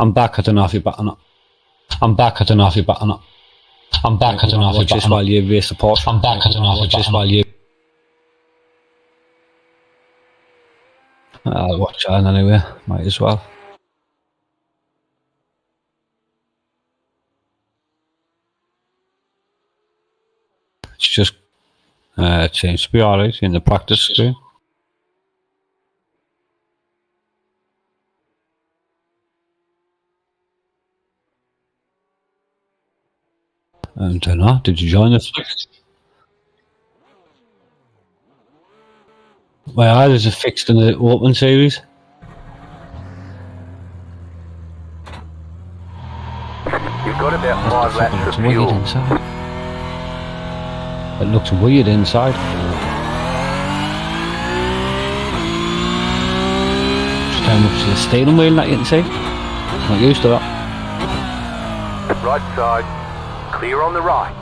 I'm back. I don't know if you're back or not. I'm back. I don't know if you're back or not. I'm back. I don't know if you're back while you race the Porsche. I'm back. I don't know if you're while you. I'll watch that anyway. Might as well. It's just it seems to be alright in the practice screen. I don't know. Did you join the fix? Well, there's a fixed in the open series. You've got about 5 laps of fuel. Inside. It looks weird inside. Just how much of the steering wheel that you can see. Not used to that. Right side, clear on the right.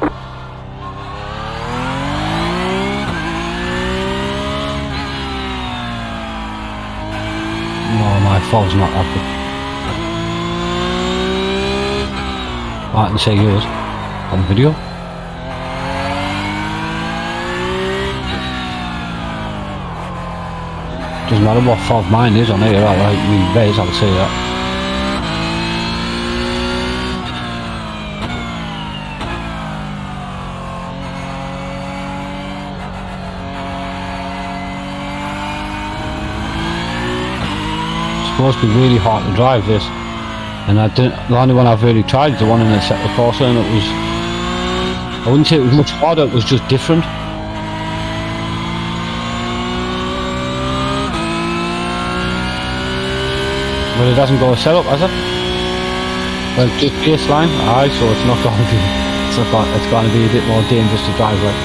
No, my fog's not that good. I can see yours on video. Doesn't matter what fog mine is on here, alright, me base, I'll see that. It's supposed to be really hard to drive this. And the only one I've really tried is the one in the sector Corsa, and it was, I wouldn't say it was much harder, it was just different. Well, it doesn't go set up, has it? Well, just baseline, aye, so it's not going to be, it's going to be a bit more dangerous to drive with.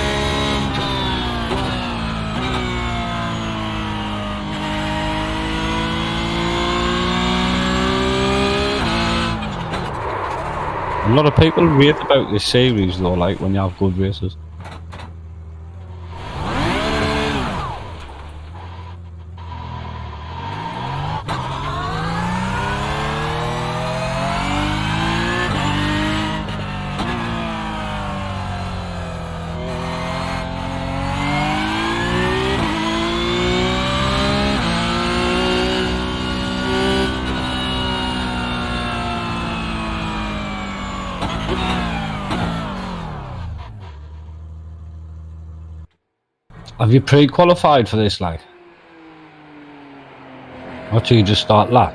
A lot of people rave about this series though, like when you have good races. Have you pre-qualified for this, like? Or do you just start lap?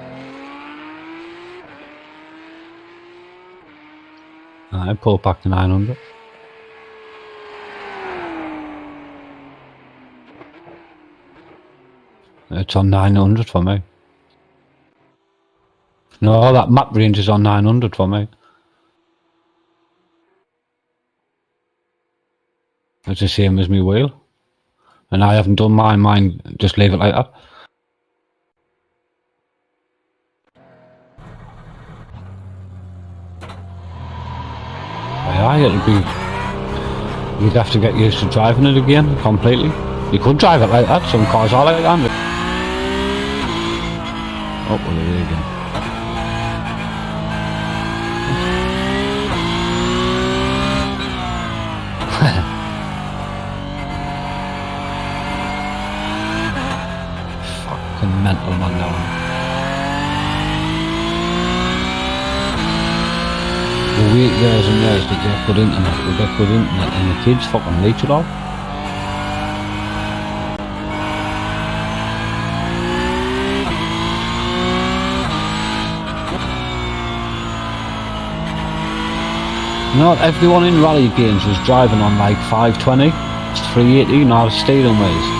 I pull back to 900. It's on 900 for me. No, that map range is on 900 for me. It's the same as me wheel. And I haven't done mine, just leave it like that. Yeah, it'll be, you'd have to get used to driving it again, completely. You could drive it like that, some cars are like that. Oh, well, there you go. Mental man now. We'll wait years and years to get good internet. We'll get good internet and the kids fucking leech it all. Not everyone in rally games was driving on like 520, 380, now steering wheels.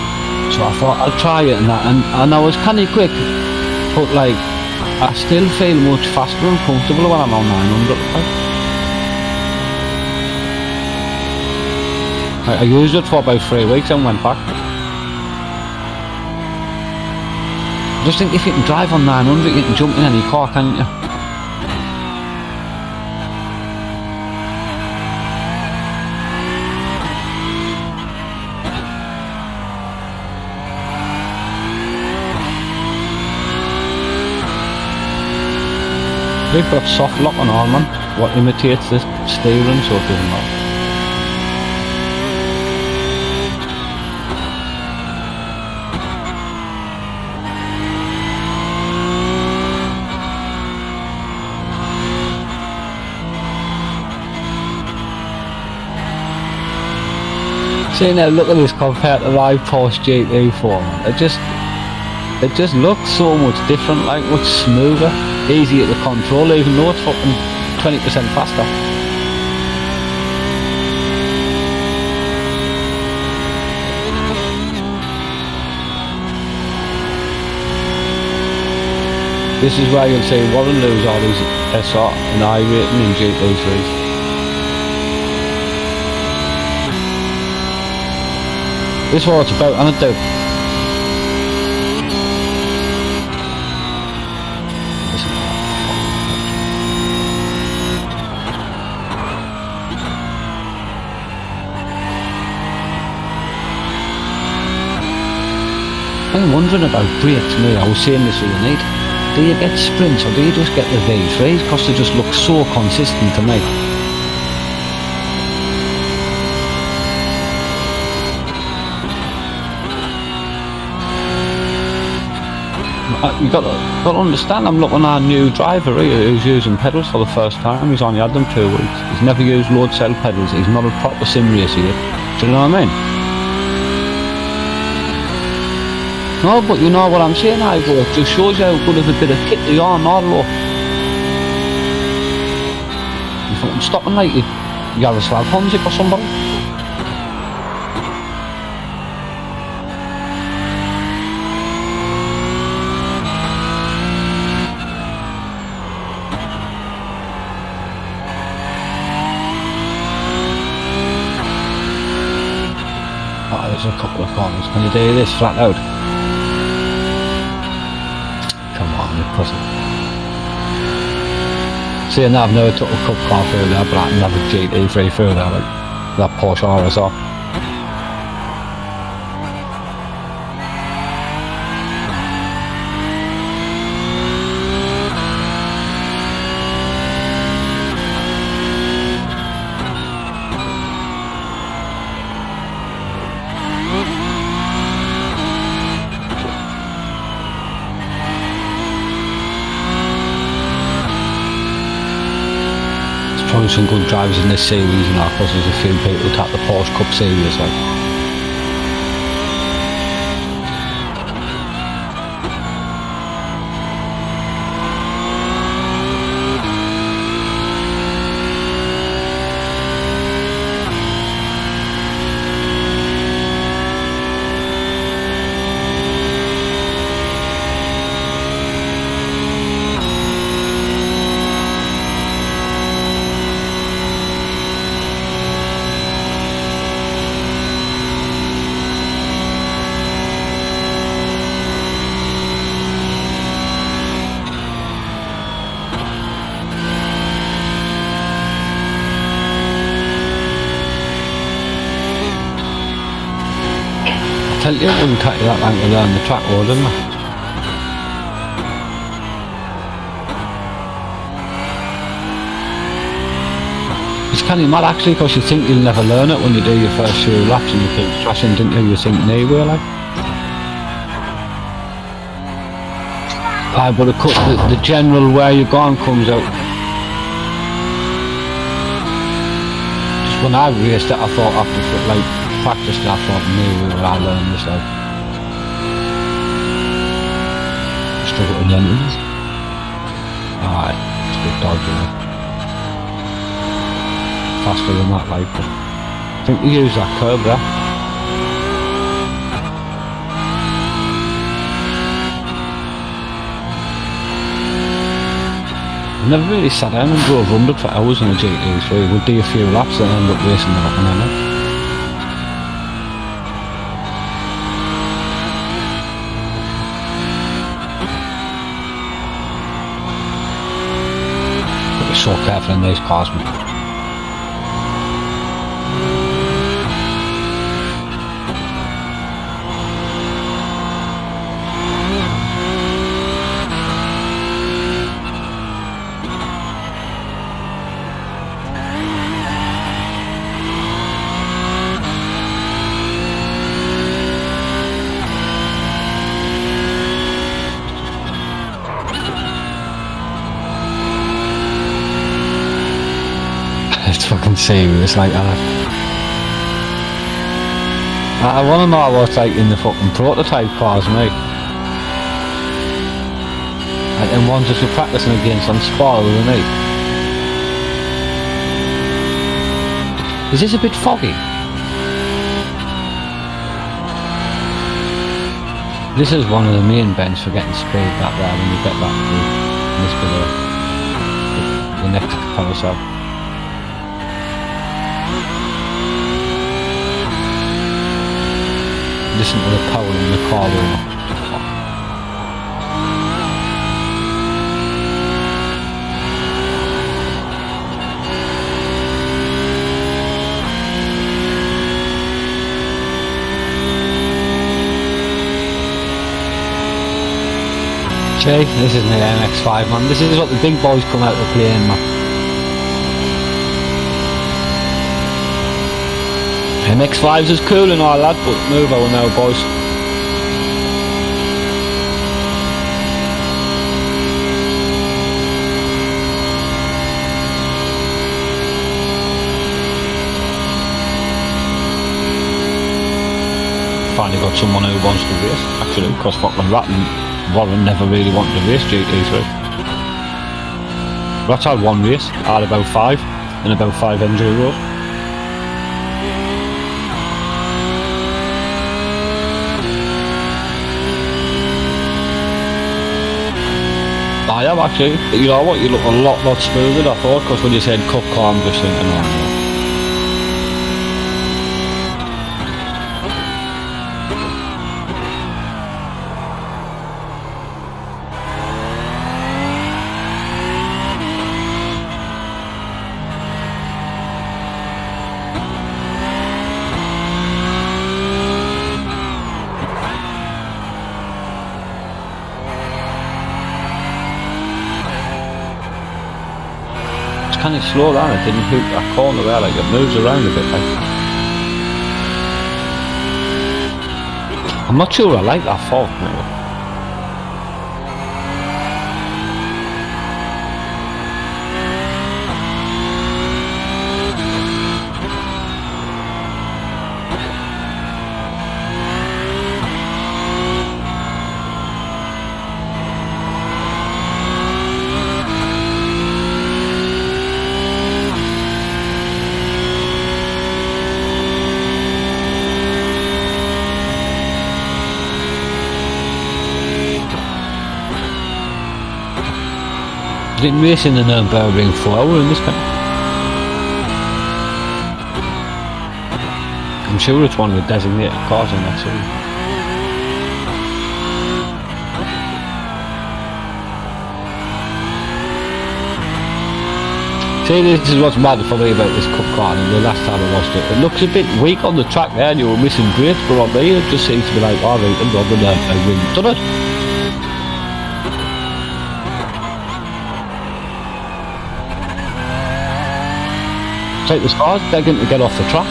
So I thought I'll try it and that, and I was kind of quick, but like I still feel much faster and comfortable when I'm on 900. I used it for about 3 weeks and went back. I just think if you can drive on 900, you can jump in any car, can't you? they've got soft locking on, man. What imitates the steering, so it doesn't matter. See now, look at this compared to my Porsche GT4, man. It just looks so much different, like much smoother, easier to control, even though it's fucking 20% faster. This is where you'll see Warren lose all these SR and iRacing and GT3s. This is what it's about, and it do. I'm wondering about brakes, me. I was saying this the other night. Do you get sprints or do you just get the V3s? Because they just look so consistent to me. You got to understand, I'm looking at a new driver here who's using pedals for the first time. He's only had them 2 weeks. He's never used load cell pedals. He's not a proper sim racer yet. Do you know what I mean? No, but you know what I'm saying, Ivo. It just shows you how good of a bit of kit they are, not low. You fucking stopping like Yaroslav Honzik or somebody. There's a couple of corners. Can you do this flat out? Come on, you pussy. Seeing that I've never took a cup car through there, but I can have a GT3 through there, like that Porsche RSR. Probably some good drivers in this series, you know, because there's a few people who tap the Porche Cup series, like. Tell you, it wouldn't take you that long to learn the track wouldn't it? It's kind of mad actually, because you think you'll never learn it when you do your first few laps and you keep crashing, didn't you? You think they will, like. Aye, but the general where you're going comes out. Just when I raced it, I thought after like practiced, I thought maybe will I learn this, like. Struggle in the engines. Alright, it's a bit dodgy, like. Faster than that, like, but I think we use that curb there. I've never really sat down and drove 100 for hours in a GT3. We'd do a few laps and end up racing the fucking end. But we're so careful in these cars, man. serious like that. I want to know what's like in the fucking prototype cars, mate. Like, and ones that you're practicing against on spoil, isn't it? Is this a bit foggy? This is one of the main bends for getting speed back there when you get back to this below the next carousel. Listen to the power in the car room. Jay, this isn't the MX-5, man. This is what the big boys come out to play in, man. MX-5's is cool and all that, but move over now, boys. Finally got someone who wants to race, actually, because fucking Warren never really wanted to race GT3. That's had one race, I had about 5, and about 5 enduros. I am actually, you know what, you look a lot smoother than I thought, because when you said cup car, I'm just thinking, oh, no. Kind of slow down, it didn't hook that corner there, like it moves around a bit like. I'm not sure I like that fork, maybe. I didn't race in the Nürburgring 4-hour in this country. I'm sure it's one of the designated cars in that series. See, this is what's mad for me about this cup car, and the last time I watched it. It looks a bit weak on the track there, and you were missing brakes, but on me it just seems to be like, alright, I'm on the Nürburgring. Done it? Take the cars, begging to get off the track.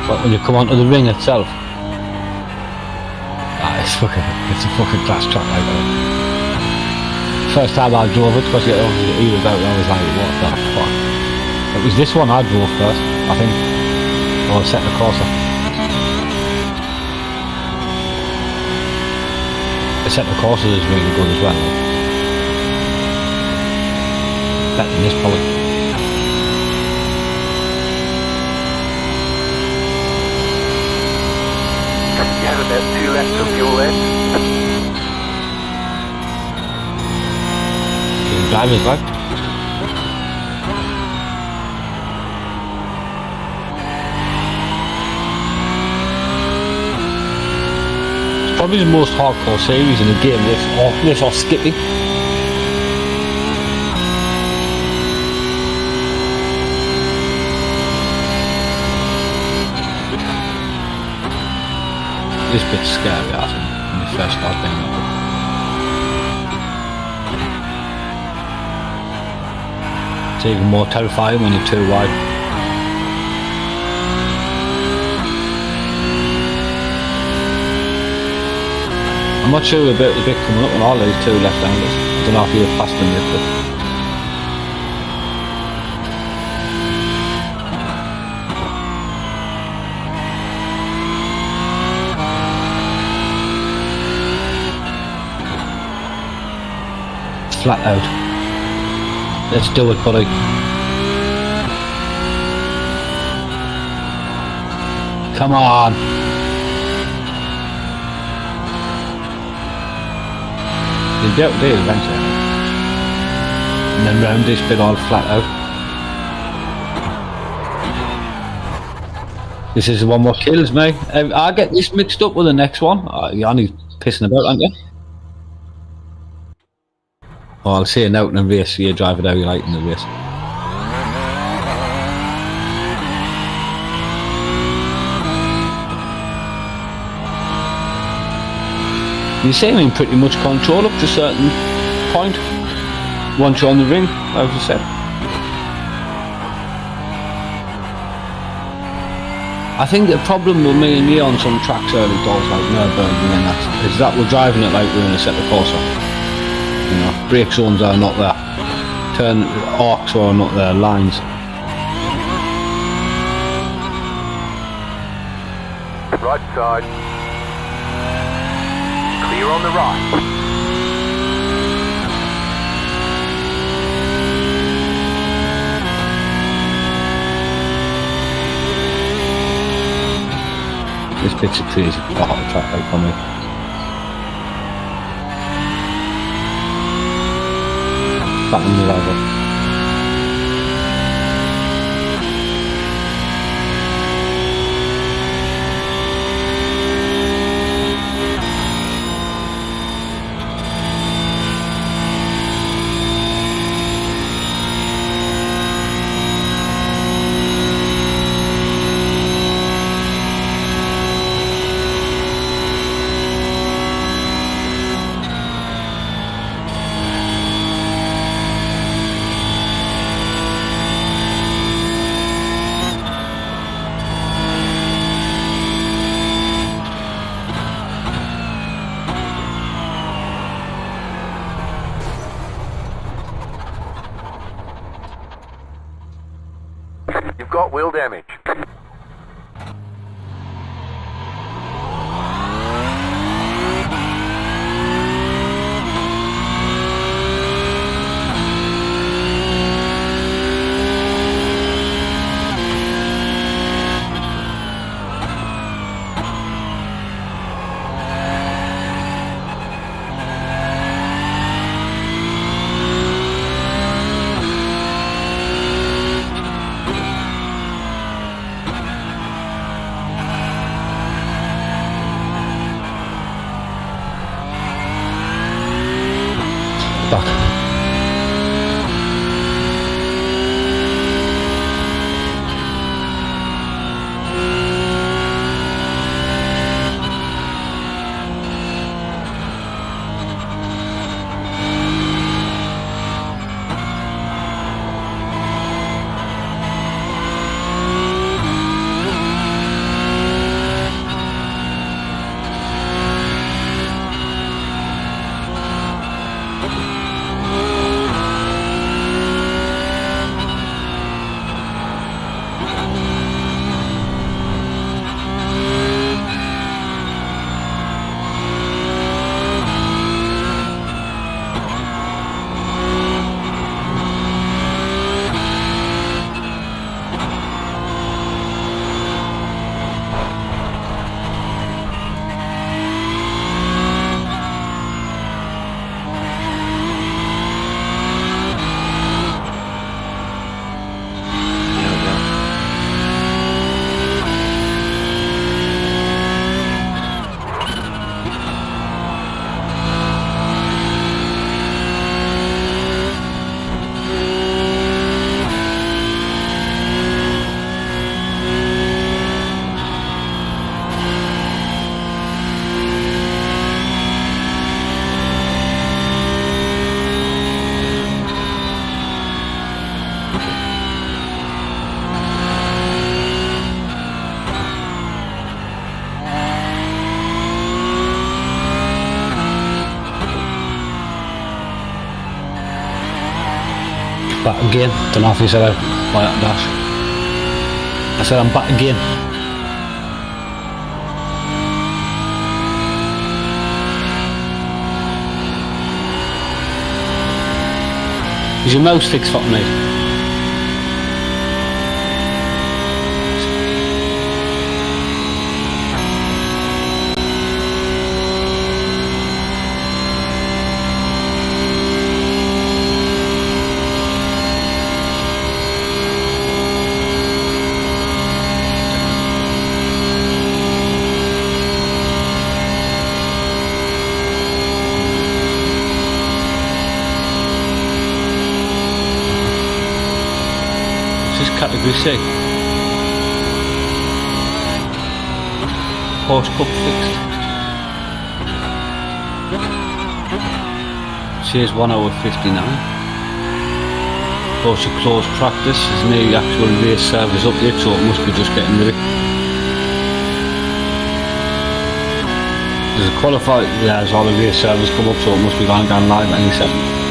But when you come onto the ring itself, it's a fucking class track like that. First time I drove it, because he was out, I was like, what the fuck? It was this one I drove first, I think. Or set the course up. The centre courses is really good as well. Better than this probably. You have about 2 laps of fuel left. The driver's back. Probably the most hardcore series in the game, this or Skippy. This bit's scary, I think, when you first start doing it. It's even more terrifying when you're too wide. I'm I'm not sure about the bit coming up on all these two left-handers. I don't know if you've passed them yet, but... Flat out. Let's do it, buddy. Come on. You'll be able to do it eventually. And then round this bit all flat out. This is the one what kills me. I get this mixed up with the next one. You're only pissing about, aren't you? Oh, I'll see you out in the race, so you drive it how you like in the race. You seem in pretty much control up to a certain point. Once you're on the ring, as I said. I think the problem with me and you on some tracks early doors like Nürburgring and that is that we're driving it like we're in a set of course. You know, brake zones are not there. Turn arcs are not there, lines. Right side. Clear on the right. This bit's a crazy part of the track out for me. Back in the level. You've got wheel damage. Back again. Don't know if you said out by that dash. I said I'm back again. Is your mouse fixed for me? Category C. Porche Cup fixed. Says 1 hour 59. Porche closed practice. There's no actual race service up yet, so it must be just getting ready. There's a qualified, there's all the race service come up, so it must be going live any second.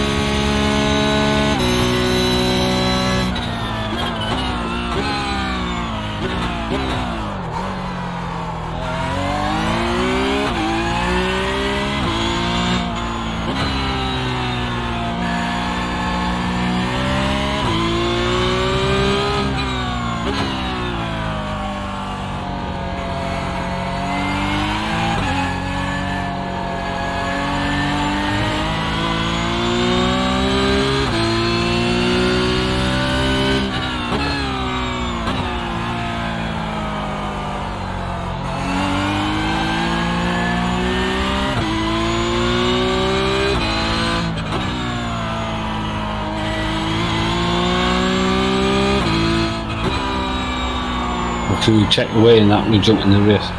So we check the way and that, we jump in the race.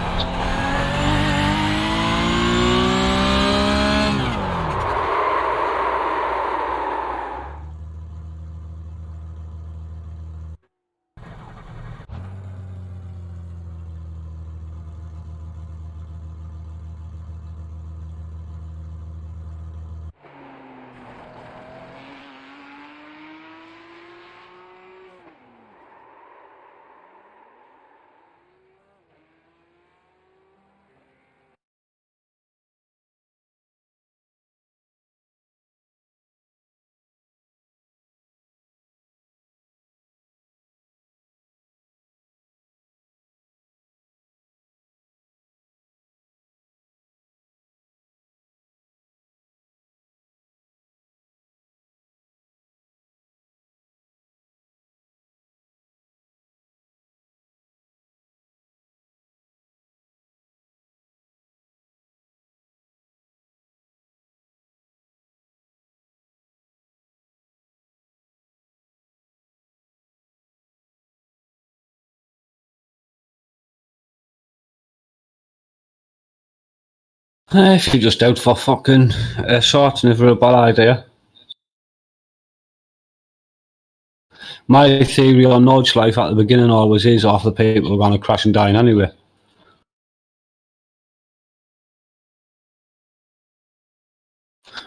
If you're just out for fucking shorts, never a bad idea. My theory on Nudge life at the beginning always is half the people are going to crash and die anyway.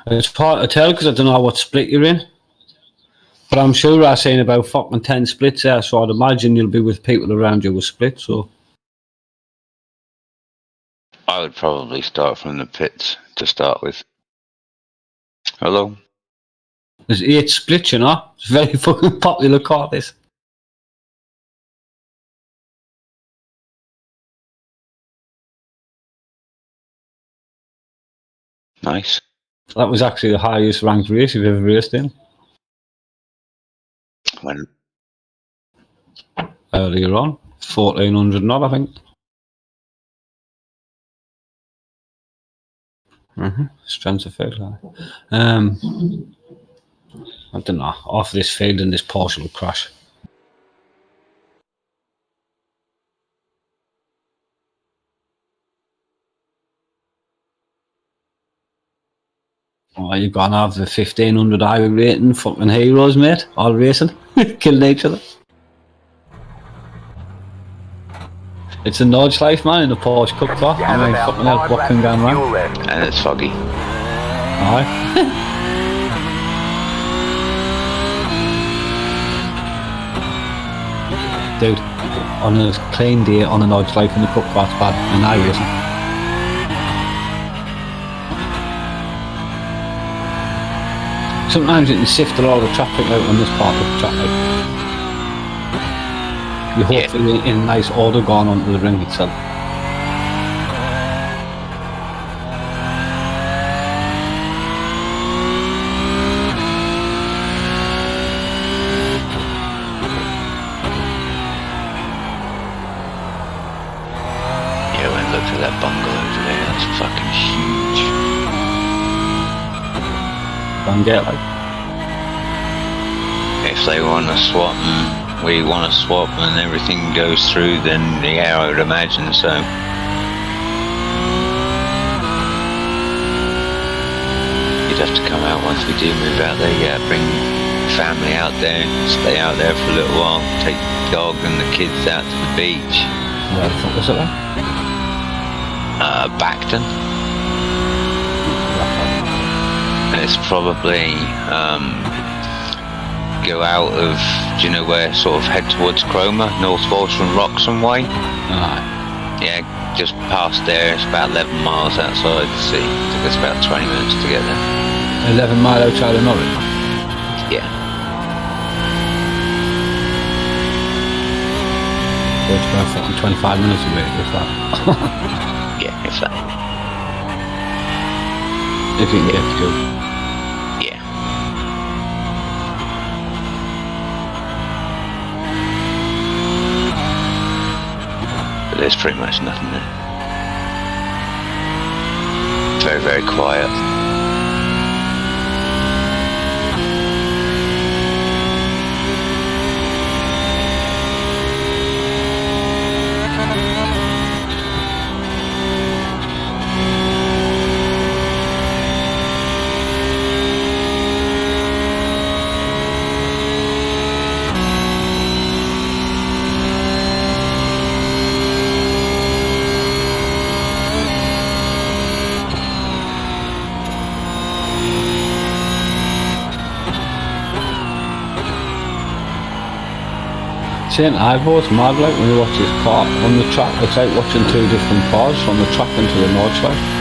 It's hard to tell because I don't know what split you're in. But I'm sure I've seen about fucking 10 splits there, so I'd imagine you'll be with people around you with splits, so. I would probably start from the pits to start with. Hello? There's 8 splits, you know? It's a very fucking popular car, this. Nice. That was actually the highest ranked race you've ever raced in. When? Earlier on. 1400 knot, I think. Strength of field. I don't know. Off this field and this Porsche will crash. Oh, you're gonna have the 1500 high rating fucking heroes, mate. All racing. Killing each other. It's a Nudge life, man, in the Porche Cup car. I mean, fucking hell, what can go wrong? And it's foggy. Aye. Dude, on a clean day on an odd drive in the cup car's bad, and I wasn't. Sometimes you can sift a lot of traffic out on this part of the track. You hopefully in a nice order going onto the ring itself. Look at that bungalow over there, that's fucking huge. Like. If they want to swap and we want to swap and everything goes through, then yeah, I would imagine so. You'd have to come out once we do move out there, yeah, bring family out there, stay out there for a little while, take the dog and the kids out to the beach. Where the fuck was it like? Backton. And it's probably go out of, do you know where, sort of head towards Cromer, North Walsham, Wroxham way? Yeah, just past there, it's about 11 miles outside the sea. It took us about 20 minutes to get there. 11 mile outside of Norwich? Yeah. So it's about fucking 25 minutes away, if that. Yeah, if that. If you can get to. Yeah. But there's pretty much nothing there. Very, very quiet. St. Ivor's mad like when you watch his car on the track. It's like watching two different cars from the track into the north side.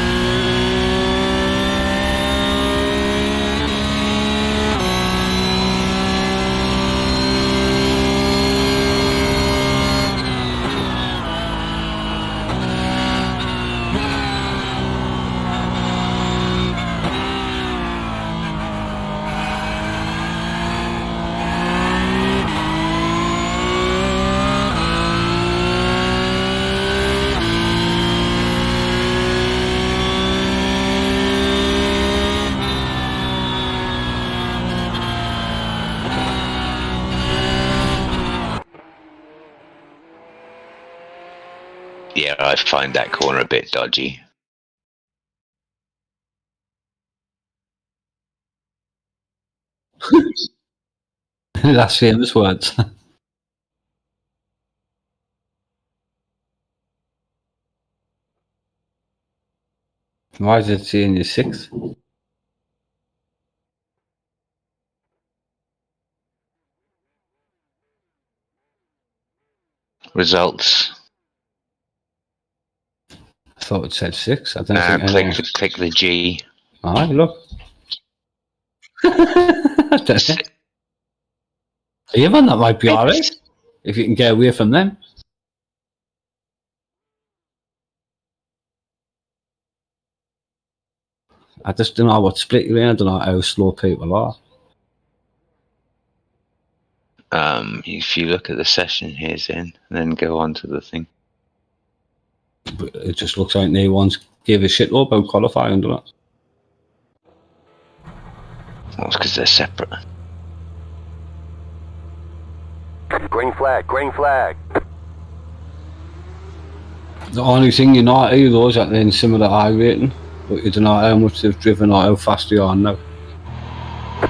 Yeah, I find that corner a bit dodgy. That's famous words. Why is it saying you're 6? Results. I thought it said 6. I don't think click the G. Alright, look. Even that might be alright. If you can get away from them. I just don't know what split you in. I don't know how slow people are. If you look at the session here's in, and then go on to the thing. But it just looks like no one's gave a shit about qualifying, doesn't it? Well, it's because they're separate. Green flag, green flag. The only thing you're not either is that they're in similar iRacing, but you don't know how much they've driven or how fast they are now.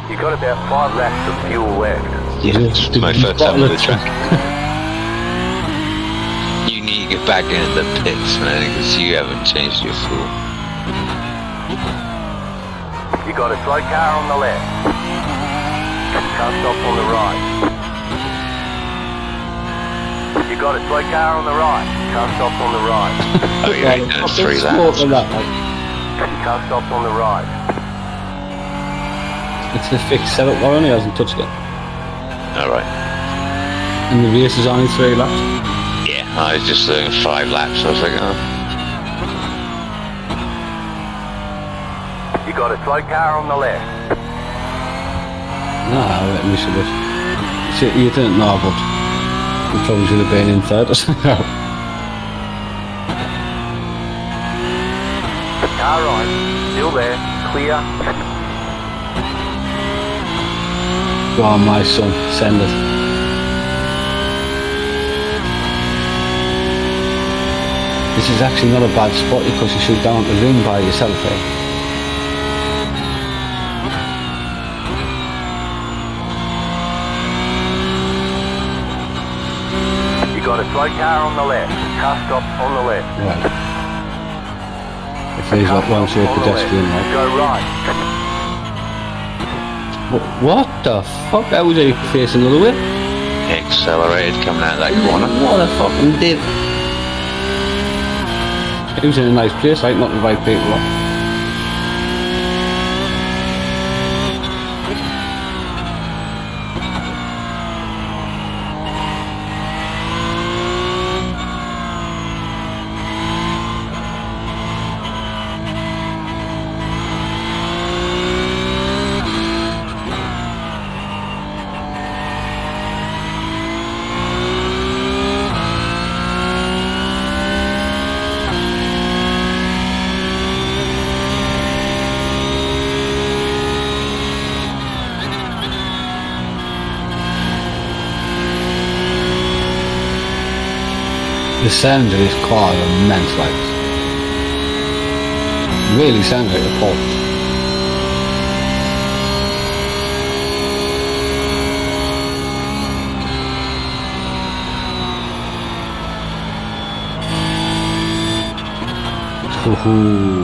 You got about 5 laps of fuel left. Yeah, it's my first time on the track. You need to get back into the pits, man, because you haven't changed your fuel. You got a slow car on the left. Can't stop on the right. You got a slow car on the right. Car stops on the right. Oh, yeah, he does 3 laps. That, like. Car stops on the right. It's the fixed setup, Warren, he hasn't touched it. Alright. And the race is only 3 laps. Yeah, I was just doing 5 laps, so I was like, oh. You got a slow car on the left. No, I reckon we should have. See, you didn't know, but we probably should have been in third or something. Car right. Still there. Clear. Go on, my son, send it. This is actually not a bad spot because you should down the ring by yourself, eh? You got a slow car on the left. Car stop on the left. Right. If he's up one side pedestrian, right? Go right. What the fuck? That was he facing the other way? Accelerated coming out of that corner. What a fucking div. He was in a nice place, like not the right people. Like. The sound of this car is immense, like. Really sounds like a Porche.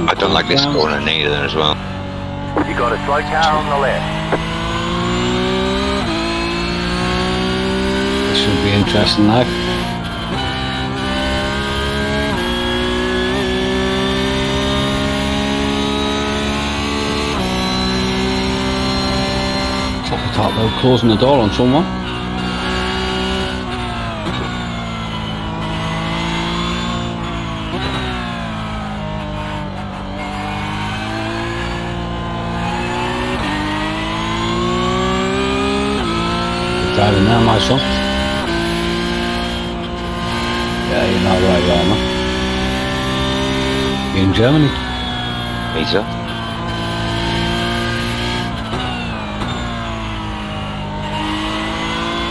I don't like this corner neither as well. You got a slow car on the left. This should be interesting, like. I thought they were closing the door on someone. Good driving now, my son. Yeah, you know where you are, man. You're in Germany. Peter?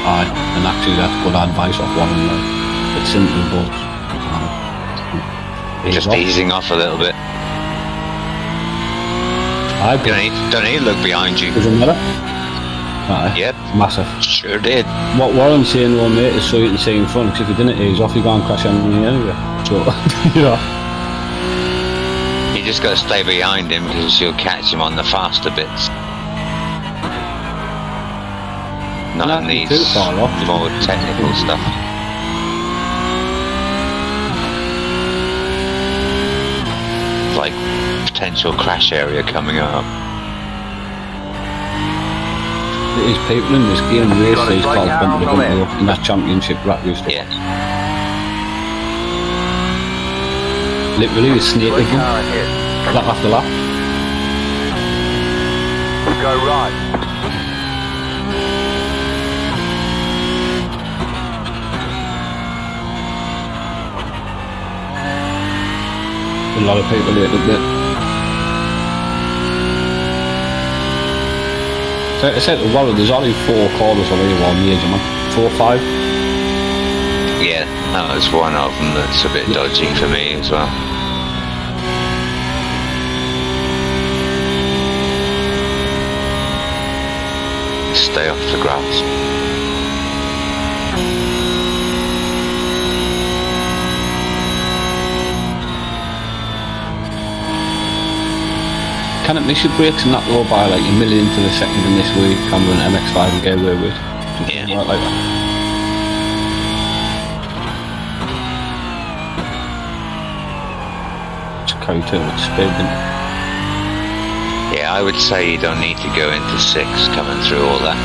Aye, and actually that's good advice off one of them. It's simple, but Just easing off a little bit. Aye, Don't need to look behind you. doesn't matter. Aye, Yep, massive. sure did. What Warren's saying, though, mate, is so you can see in front, because if you didn't ease off, you're going to crash into me anyway. So, you know. You just got to stay behind him because you'll catch him on the faster bits. Not in these too far off, just more technical stuff. Like potential crash area coming up. There's people in this game race these cars bumper to bumper up in that championship rat race. Yeah. Literally, a snake Slow of them, car ahead. lap after lap. Go right. A lot of people here, didn't it? So I said to Warren, there's only 4 corners on here, one major, man. 4 or 5. Yeah, that was one of them that's a bit dodgy for me as well. Stay off the grass. Can it miss your brakes and not go by like a million to the second in this way, Cameron MX-5 and get away with it? Yeah. Right like that. carry too much speed. Yeah, I would say you don't need to go into 6 coming through all that.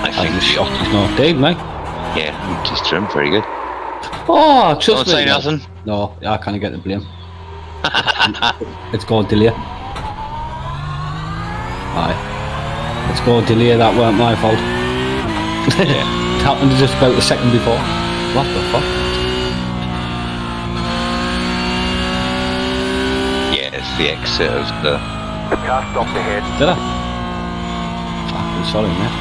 I think the shot is not dead, mate. Yeah, just trim pretty good. Oh, trust Don't me. say nothing. No, I can't get the blame. Let's go delay. Aye. Let's go delay, that weren't my fault. Yeah. It happened just about a second before. What the fuck? Yeah, it's the exit of the... The car stopped ahead. Did I? Fucking sorry, mate.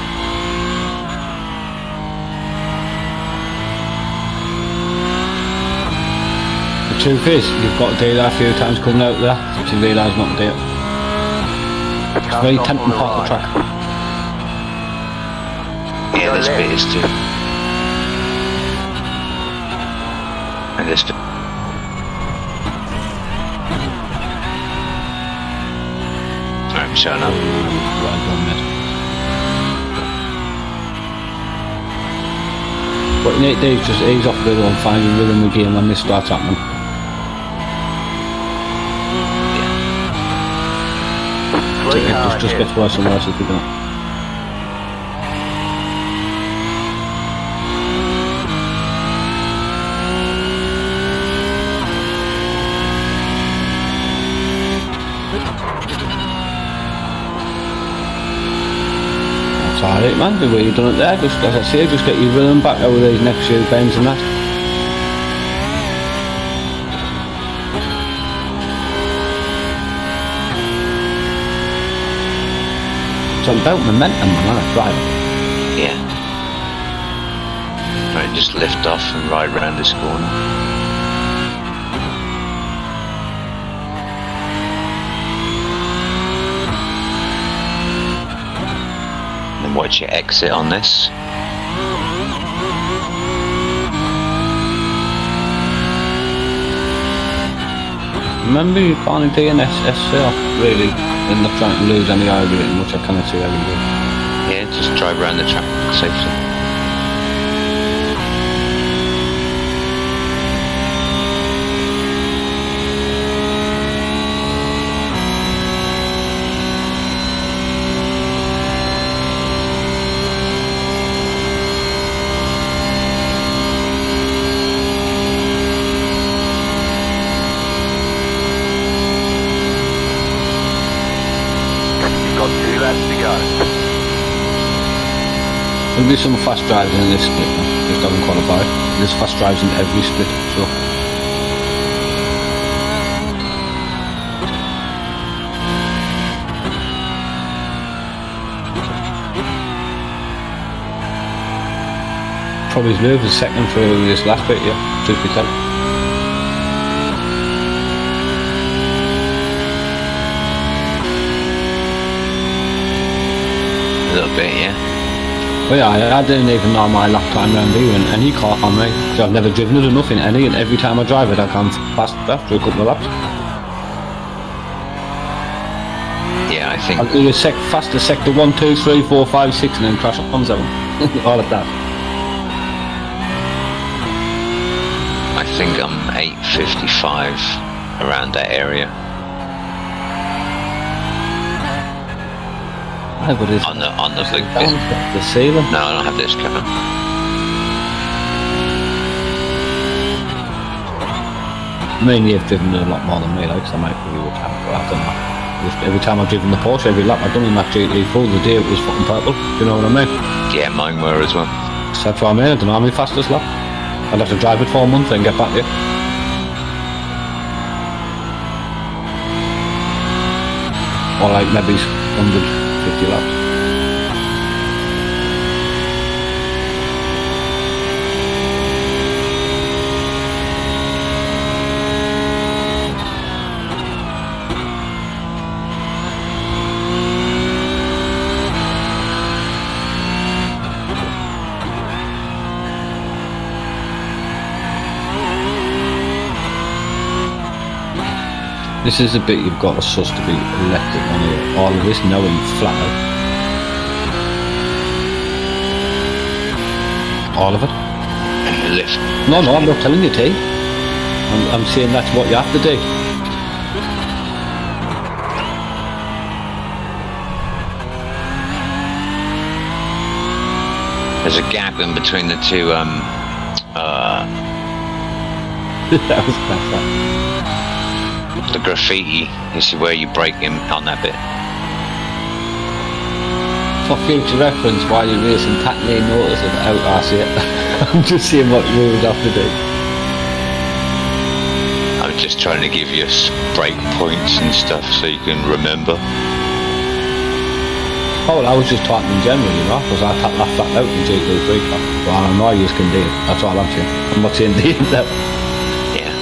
The truth is, you've got to do that a few times coming out there to realise not to do it. It's very tempting part of the track. Yeah, this bit is too. And this bit. I'm showing up. Well done, mate. What you need to do is just ease off a little and find your rhythm again when this starts happening. It just gets worse and worse if you don't. That's alright, man, the way you've done it there. Just, as I say, just get your rhythm back over these next few bends and that. It's about momentum, man, it's driving. Yeah. Right, just lift off and ride round this corner. And then watch your exit on this. Remember, you can't do an SL, really. And not trying to lose any argument, which I cannot see how you do. Yeah, just drive around the track safely. Got 2 laps to go. There'll be some fast drives in this split, man. Just haven't qualified. There's fast drives in every split, so. Probably nervous second through this last bit, yeah. Truth be told. A little bit, yeah. Well, yeah, I didn't even know my lap time round here in any car on me, because I've never driven it enough in any, and every time I drive it I come fast after a couple of laps. Yeah, I think... I'll do a faster sector 1, 2, 3, 4, 5, 6 and then crash on 7. All of that. I think I'm 8:55 around that area. Aye, but it's On the big bit. the ceiling. No, I don't have this camera. I mean, you've driven a lot more than me, like, so I might be able to have done that. Just every time I've driven the Porsche, every lap I've done in that GT4, the day it was fucking purple. Do you know what I mean? Yeah, mine were as well. So that's what I mean. I don't know how my fastest lap. I'd have to drive it for a month and get back to you. Or like maybe 150 laps. This is the bit you've got to suss to be electric on here. All of this knowing flat out. All of it. And the lift. No, I'm not telling you to. I'm saying that's what you have to do. There's a gap in between the two, That was better. the graffiti. You see where you break him on that bit. For future reference, while you're racing, tackle notice of out RC. I'm just seeing what you would have to do. I'm just trying to give you break points and stuff so you can remember. Oh, well, I was just talking in general, you know, because I tackle that flat out in GT3 car. Well, I know you can do it. That's all I'm saying. I'm not saying do it though. Yeah.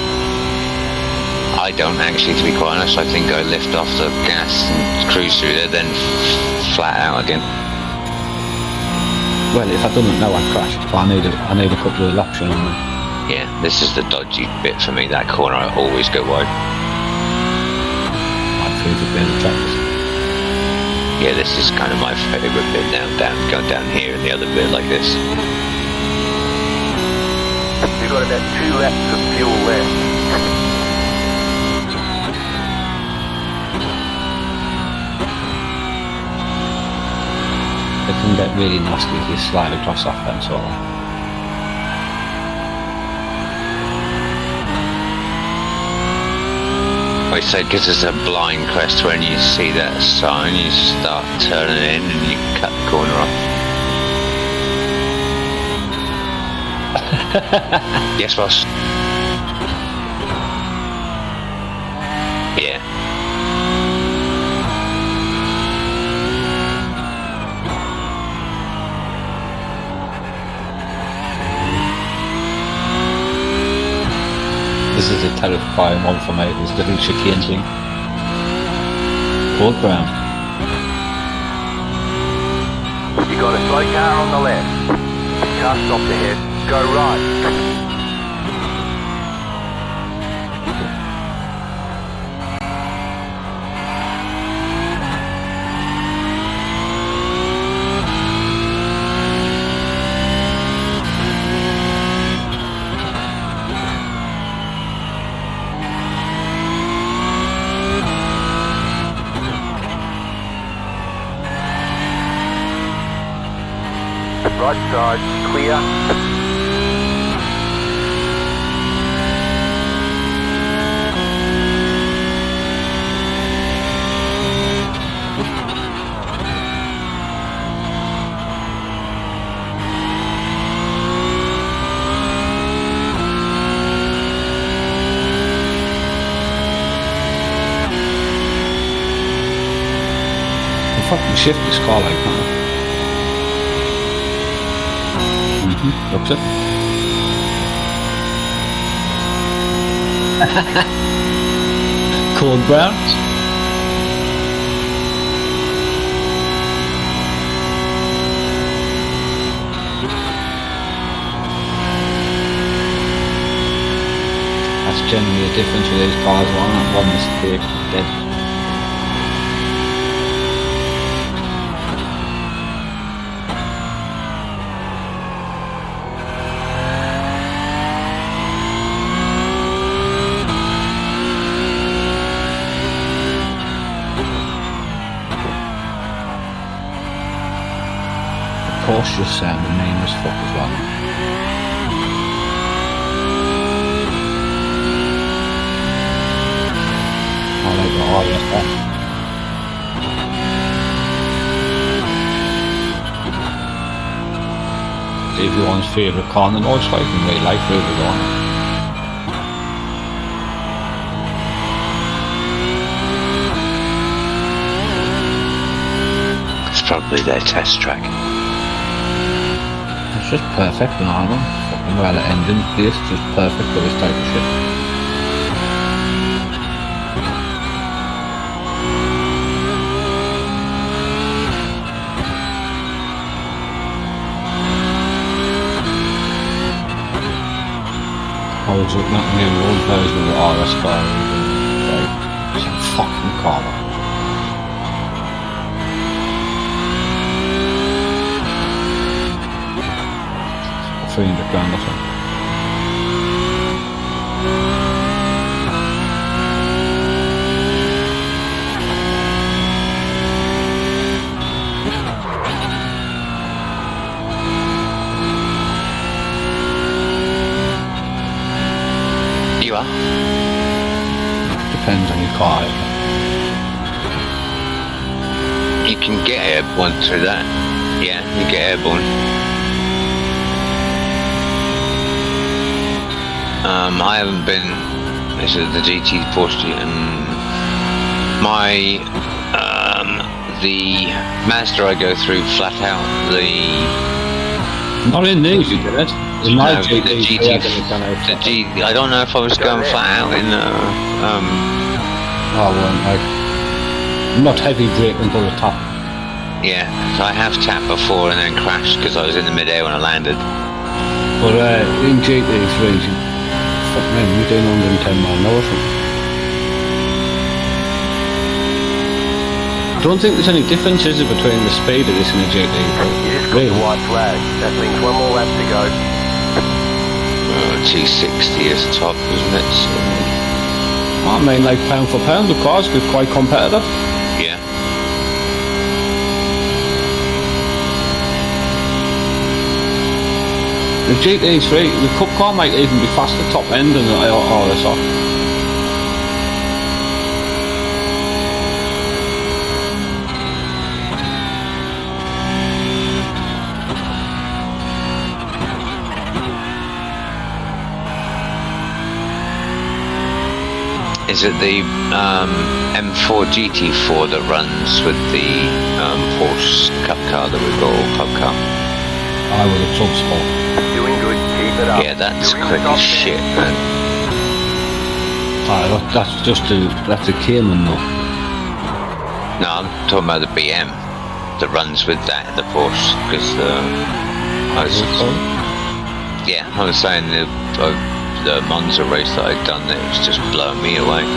I don't actually, to be quite honest. I think I lift off the gas and cruise through there, then flat out again. Well, if I done it now, I'd crash. So I need a couple of laps on me. Yeah, this is the dodgy bit for me. That corner, I always go wide. My favourite bit of the track. Yeah, this is kind of my favourite bit now. Going down here and the other bit like this. You've got about 2 laps of fuel left. It can get really nasty if you slide across that fence or I said because it's a blind crest. When you see that sign, you start turning in and you cut the corner off. Yes, boss. Yeah. this is a terrifying one for me, this little chicane thing. Cold brown. You got a slow car on the left. Car stopped ahead. Go right. Right side, clear. You fucking shift this car like that. Looks it. Cold brown. That's generally a difference with these cars. One mistake, dead. Porche just sounded mean as fuck as well. I like the audio there. Everyone's favourite car in the North Side in real life, really, don't it? It's probably their test track. It's just perfect, and I don't know. Fucking well, the engine place is just perfect for this type of shit. I was looking at the new road version of the RS car, like, it's a fucking car. 300 grand or something. You are? Depends on your car. You can get airborne through that. Yeah, you get airborne. I haven't been. This is the GT Porsche and my the Mazda I go through flat out. Not in these, you did it. In my No, GT, the GT, I don't know if I was going flat out in I won't like. Not heavy braking for the top. yeah, so I have tapped before and then crashed because I was in the mid-air when I landed. But in GT3s, fuck me, you're doing 110 mile an hour or something. I don't think there's any difference, is there, between the speed of this and a GT? You just got Really? the white flag. That means one more lap to go. 260 is top, isn't it? So, I mean, like pound for pound, the cars get quite competitive. yeah. The GT3, the Cup car might even be faster top end than the RSR. Is it the M4 GT4 that runs with the Porche Cup car that we've got, or Cup car? I with a sub sport. Doing good. Keep it up. Yeah, that's Doing quick top as shit, man. That's a Cayman though. No, I'm talking about the BM that runs with that, the Porsche, because I was saying the Monza race that I'd done, it was just blowing me away.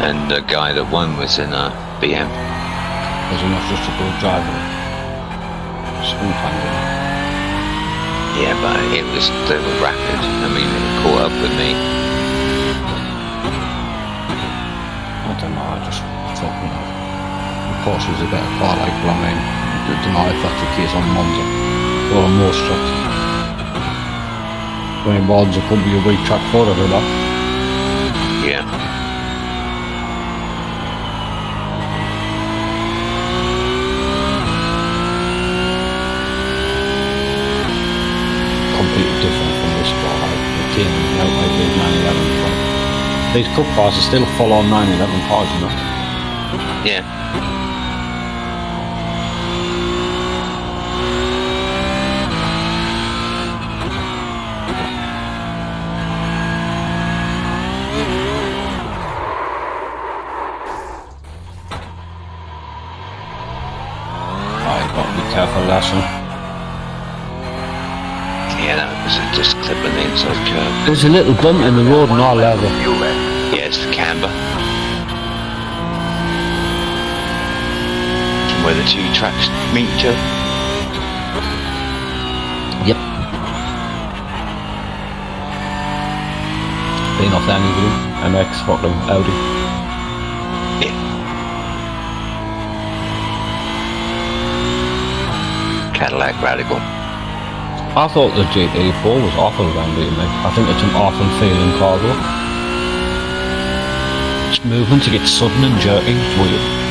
And the guy that won was in a BM. Was he not just a good driver? Smooth handling. Yeah, but they were rapid. I mean, it caught up with me. I don't know, I just fucking know. The Porsche is a better car, like, but I mean, I don't know if that's the case on Monza. Or on most tracks. I mean, Monza could be a weak track for it, or not. Yeah. Completely different from this car, like, the Cayman, out like these 911 cars. These Cup cars are still full-on 911 cars, you know. Yeah. Careful, lesson. Yeah, that was just clipping the inside curve. There's a little bump in the road and all level. Fuel left. Yeah, it's the camber. From where the two tracks meet each other. Yep. Being off the angle, MX, fucking Audi. Yeah. Cadillac Radical. I thought the GT4 was awful around here, mate. I think it's an awful feeling car though. Its movement to get sudden and jerky, it's weird.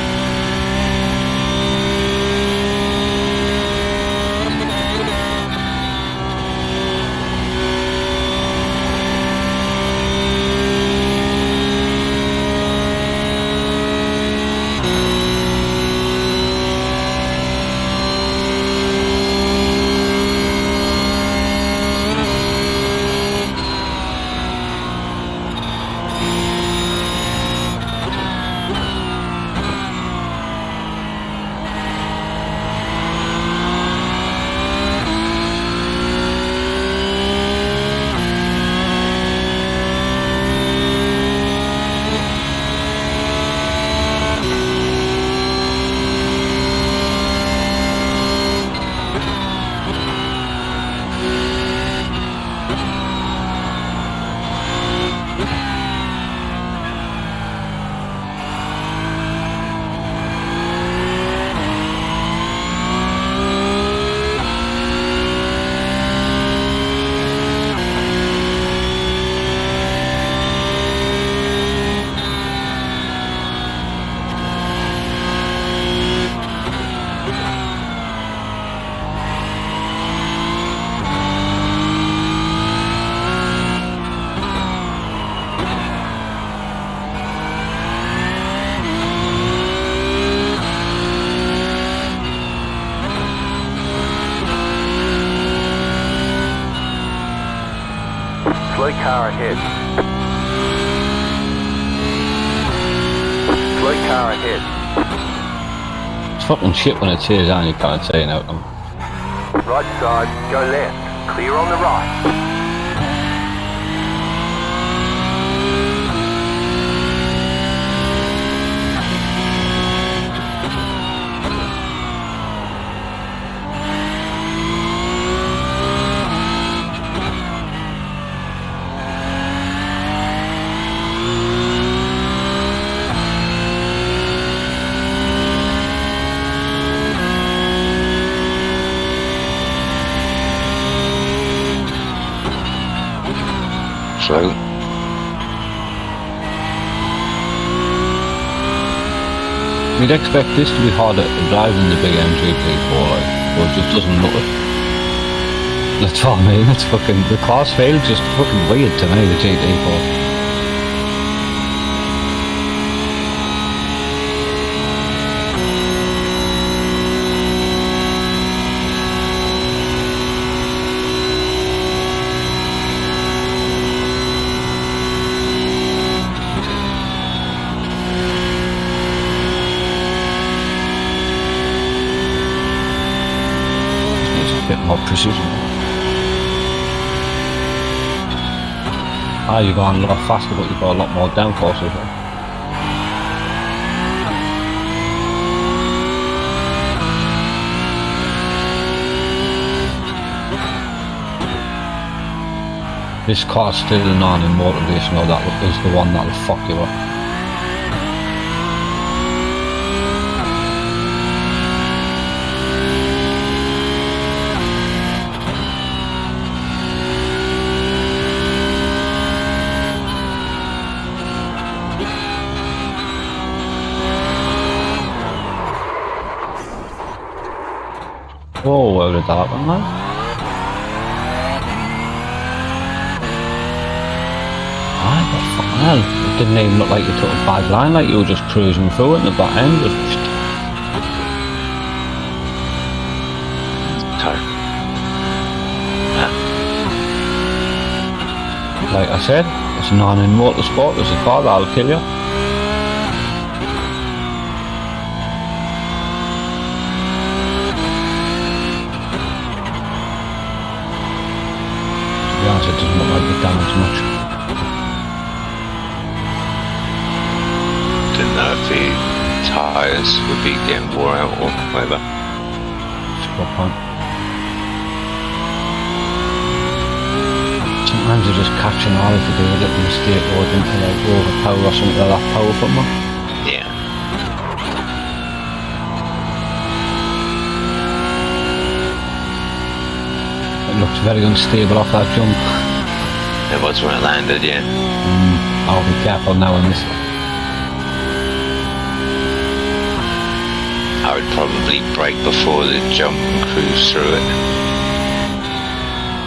car ahead. Slow car ahead. It's fucking shit when it says and you can't see out them. Right side, go left. Clear on the right. Slow. You'd expect this to be harder to drive than the big MGT4, like, but it just doesn't look it. That's what I mean, it's fucking, the class feel just fucking weird to me, the GT4. Bit more precision. You're going a lot faster, but you've got a lot more downforce as well. This car's still non in motivational, that is the one that'll fuck you up. Whoa, out of that one now. What the fucking hell? It didn't even look like you took a bad line, like you were just cruising through it in the back end. Like I said, it's non in motorsport, there's a car that'll kill you. It doesn't look like it damaged much. Didn't know if the tyres would be getting wore out or whatever. That's a good point. Sometimes they're just catching all if they do a little mistake or didn't like overpower or something like that power from them. Yeah. It looks very unstable off that jump. It was when it landed, yeah. I'll be careful now on this. I would probably brake before the jump and cruise through it.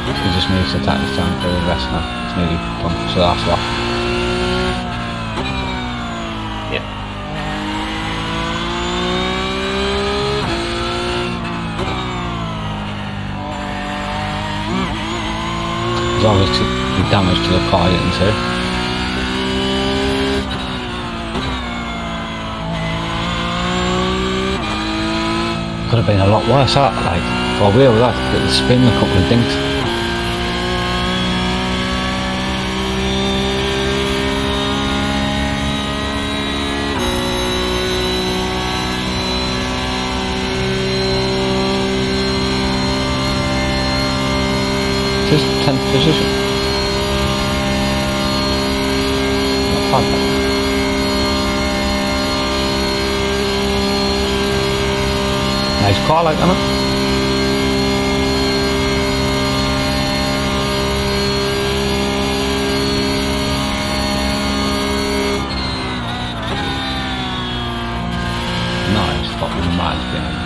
He just needs to take his time for the rest now. It's nearly done, so that's that. Yeah. There's obviously damage to the car, you can see. Could have been a lot worse, that, like, for a wheel with that, little spin, a couple of dinks. Just 10th position. Not bad. Nice car, like that. Nice, fucking miles behind.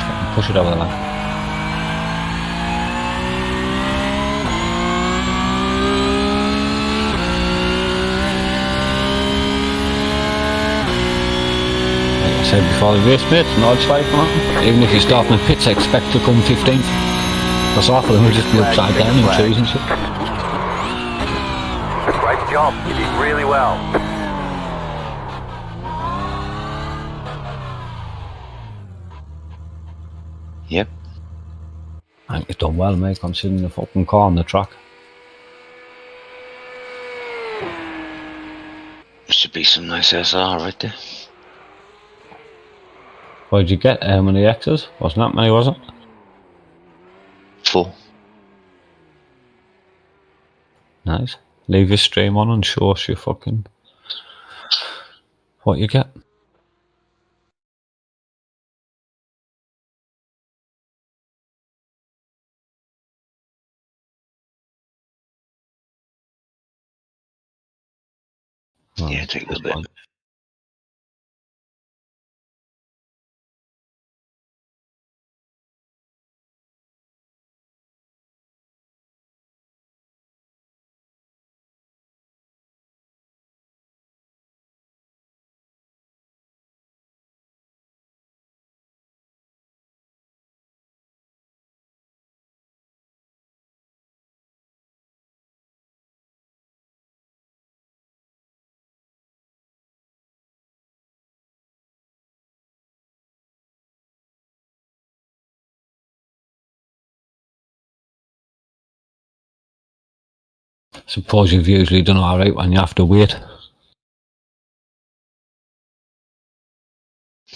Fucking push it over the line. Said before the race, mate, it's an odd slide, man. Even if you start in the pits, I expect to come 15th. Because half of them would just be upside down in trees and shit. Great job. You did really well. Yep. I think you've done well, mate, considering the fucking car on the track. Should be some nice SR right there. What did you get? How many X's? Wasn't that many, was it? 4. Nice. Leave your stream on and show us your fucking... what you get. Yeah, take a little bit. Suppose you've usually done alright when you have to wait.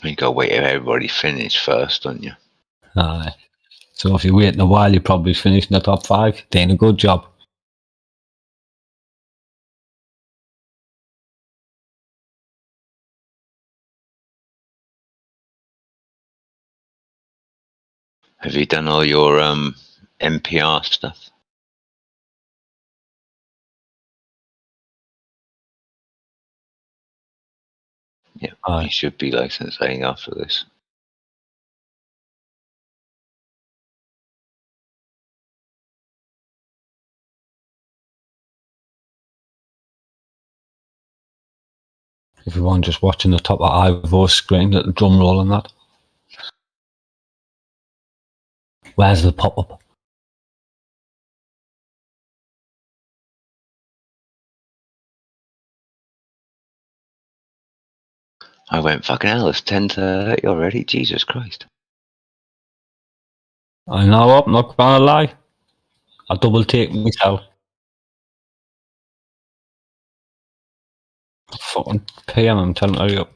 You gotta wait till everybody finish first, don't you? Aye. So if you're waiting a while, you probably finish in the top 5. Doing a good job. Have you done all your NPR stuff? Yeah, Aye. you should be licensing after this. If you want, just watching the top of Ivor's screen, the drum roll and that. Where's the pop-up? I went, fucking hell, it's 10:30 already? Jesus Christ. I know, I'm not gonna lie. I double take myself. Fucking PM, I'm telling you.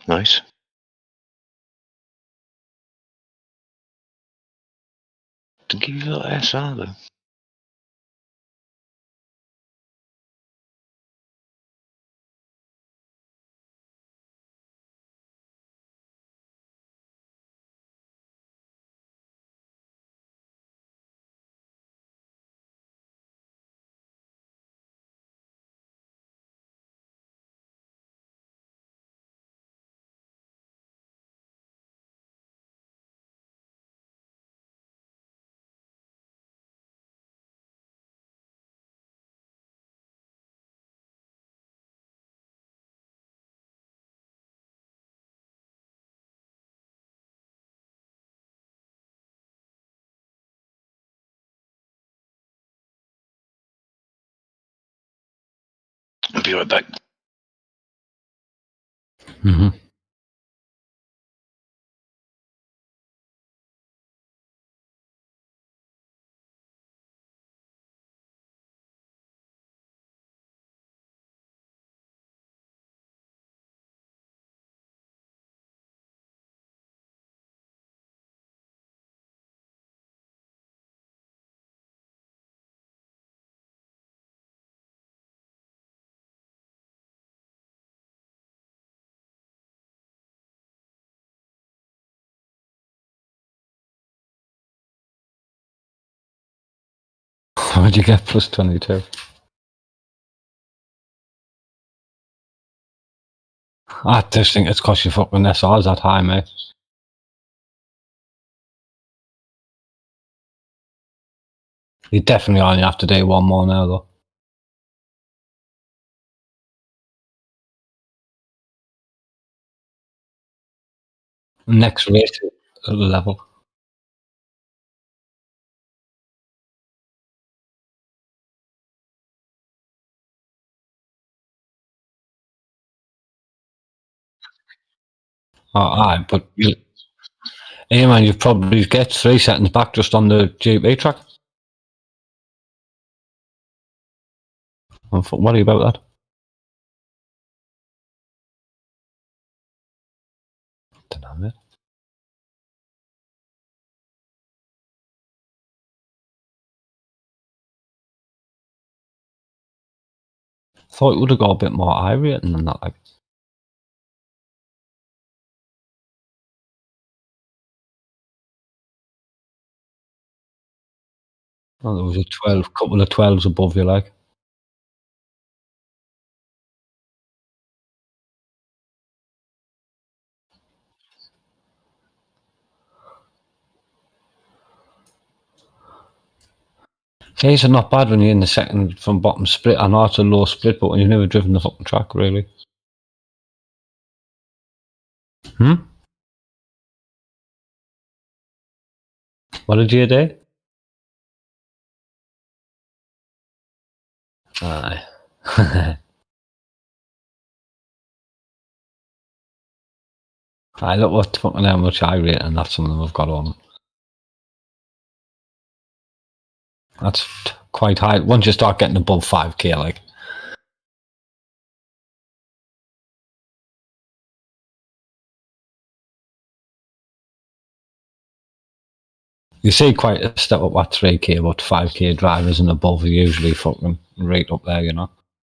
Nice. To give you a little SR though. I'll be right back. Mm-hmm. How would you get plus 22? I just think it's because your fucking SR's that high, mate. You definitely only have to do one more now, though. Next race level. Oh, aye, but hey man, you've probably get 3 seconds back just on the GP track. I'm fucking worried about that. Don't know, mate. Thought it would have got a bit more iRacing than that. Like, oh, there was a 12, couple of 12s above you, like. These are not bad when you're in the second from bottom split. I know it's a low split, but when you've never driven the fucking track, really. What did you do? Aye. I look what fucking how much I rate, and that's some of them I've got on. That's quite high. Once you start getting above 5k, like. You see quite a step up at 3k, but 5k drivers and above are usually fucking right up there, you know.